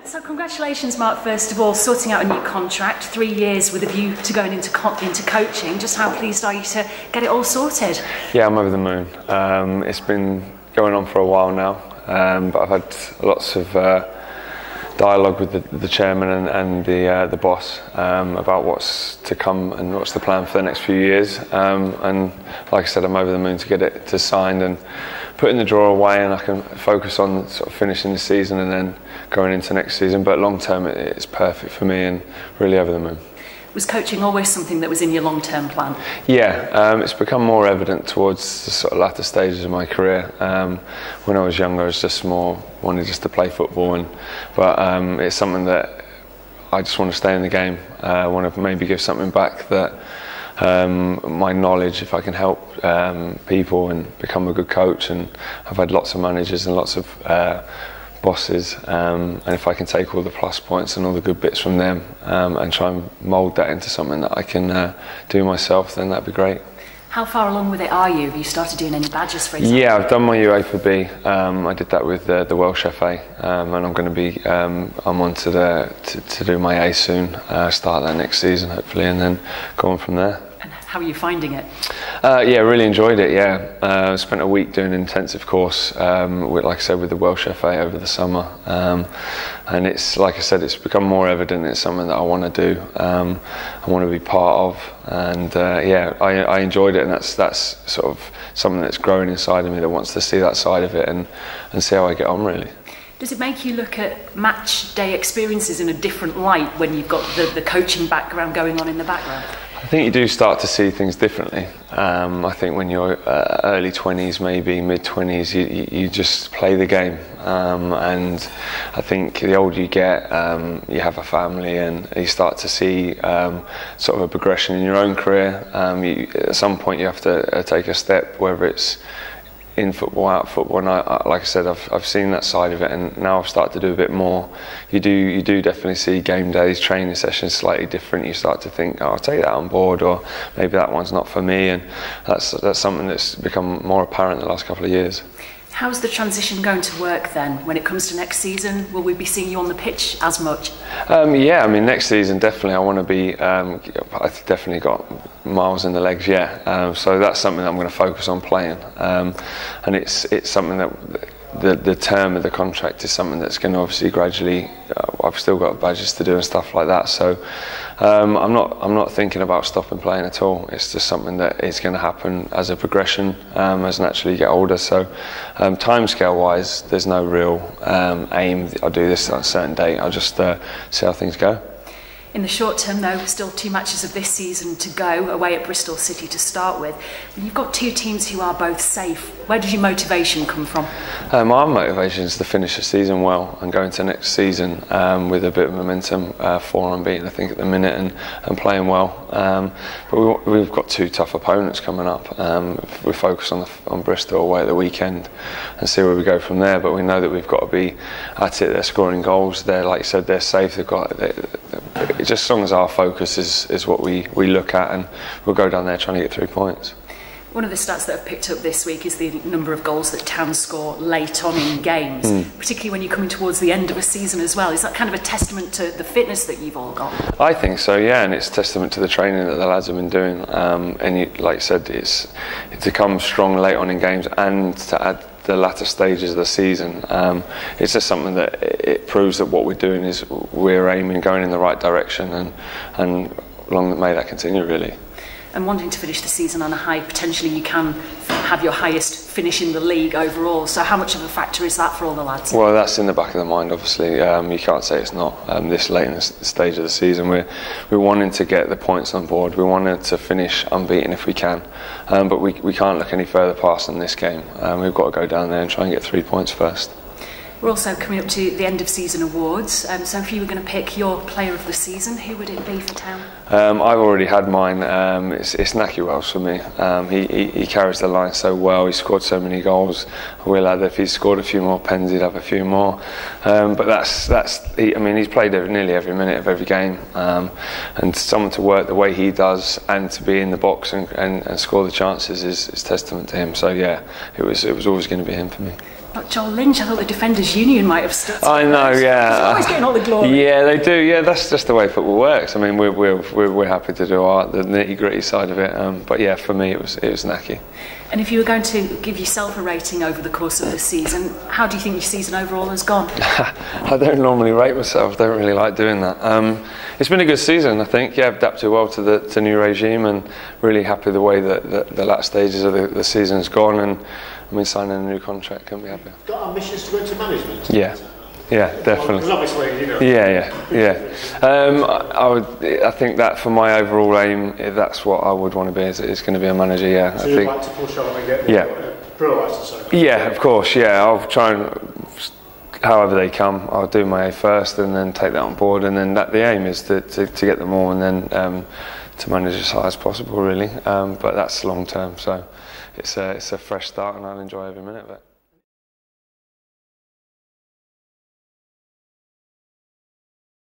So congratulations, Mark, first of all, sorting out a new contract, 3 years with a view to going into coaching. Just how pleased are you to get it all sorted? Yeah, I'm over the moon. It's been going on for a while now, but I've had lots of dialogue with the chairman and the boss about what's to come and what's the plan for the next few years. And like I said, I'm over the moon to get it signed and put in the drawer away, and I can focus on sort of finishing the season and then going into next season. But long term, it's perfect for me and really over the moon. Was coaching always something that was in your long-term plan? Yeah, it's become more evident towards the sort of latter stages of my career. When I was younger, I was just wanted to play football, but it's something that I just want to stay in the game. I want to maybe give something back, that my knowledge, if I can help people and become a good coach. And I've had lots of managers and lots of bosses, and if I can take all the plus points and all the good bits from them and try and mould that into something that I can do myself, then that'd be great. How far along with it are you? Have you started doing any badges, for example? Yeah, I've done my UEFA B. I did that with the Welsh FA, and I'm going to be I'm on to do my A soon. Start that next season hopefully, and then go on from there. And how are you finding it? Yeah, really enjoyed it. Yeah, spent a week doing an intensive course, like I said, with the Welsh FA over the summer, and it's, like I said, it's become more evident. It's something that I want to do. I want to be part of, and yeah, I enjoyed it, and that's sort of something that's growing inside of me that wants to see that side of it and see how I get on, really. Does it make you look at match day experiences in a different light when you've got the coaching background going on in the background? I think you do start to see things differently. I think when you're early 20s, maybe mid 20s, you just play the game. And I think the older you get, you have a family, and you start to see sort of a progression in your own career. At some point, you have to take a step, whether it's in football, out of football, and like I said, I've seen that side of it, and now I've started to do a bit more. You do definitely see game days, training sessions slightly different. You start to think, oh, I'll take that on board, or maybe that one's not for me, and that's something that's become more apparent the last couple of years. How's the transition going to work then? When it comes to next season, will we be seeing you on the pitch as much? Yeah, I mean, next season definitely I want to be. I've definitely got miles in the legs. Yeah, so that's something that I'm going to focus on playing, and it's something that the term of the contract is something that's going to obviously gradually. I've still got badges to do and stuff like that, so I'm not thinking about stopping playing at all. It's just something that is going to happen as a progression, as naturally you get older. So timescale wise, there's no real aim. I'll do this at a certain date. I'll just see how things go. In the short term, though, still 2 matches of this season to go, away at Bristol City to start with. You've got 2 teams who are both safe. Where does your motivation come from? My motivation is to finish the season well and go into next season with a bit of momentum, 4 unbeaten I think at the minute, and playing well. But we've got 2 tough opponents coming up. We focus on Bristol away at the weekend and see where we go from there. But we know that we've got to be at it. They're scoring goals. They're, like you said, they're safe. Just as long as our focus is what we look at, and we'll go down there trying to get 3 points. One of the stats that I've picked up this week is the number of goals that Town score late on in games, particularly when you're coming towards the end of a season as well. Is that kind of a testament to the fitness that you've all got? I think so, yeah, and it's a testament to the training that the lads have been doing. Like you said, it's to come strong late on in games and to add the latter stages of the season. It's just something that it proves that what we're doing is we're aiming, going in the right direction, and long may that continue, really. And wanting to finish the season on a high, potentially you can have your highest finish in the league overall. So how much of a factor is that for all the lads? Well, that's in the back of the mind, obviously. You can't say it's not. This late in the stage of the season, we're wanting to get the points on board. We wanted to finish unbeaten if we can, but we can't look any further past in this game. We've got to go down there and try and get 3 points first. We're also coming up to the end of season awards, so if you were going to pick your player of the season, who would it be for Town? I've already had mine. It's Naki Wells for me. He carries the line so well. He scored so many goals. Will add, if he scored a few more pens, he'd have a few more. But he's played nearly every minute of every game, and someone to work the way he does and to be in the box and score the chances is testament to him. So yeah, it was always going to be him for me. Like Joel Lynch, I thought the Defenders Union might have stuck. I know, yeah. He's always getting all the glory. Yeah, they do. Yeah, that's just the way football works. I mean, we're happy to do the nitty-gritty side of it. But yeah, for me, it was knacky. And if you were going to give yourself a rating over the course of the season, how do you think your season overall has gone? I don't normally rate myself. Don't really like doing that. It's been a good season, I think. Yeah, I've adapted well to the new regime, and really happy the way that the last stages of the season's gone. And I mean, signing a new contract, couldn't be happier. Got ambitions to go into management? Yeah. Yeah, definitely. Because obviously, you know. I think that for my overall aim, that's what I would want to be. Is going to be a manager. Yeah. So you'd like to push on and get a pro license? Yeah, of course. Yeah, I'll try and, however they come, I'll do my A first, and then take that on board, and then the aim is to get them all, and then to manage as high as possible, really. But that's long term, so it's a fresh start, and I'll enjoy every minute of it.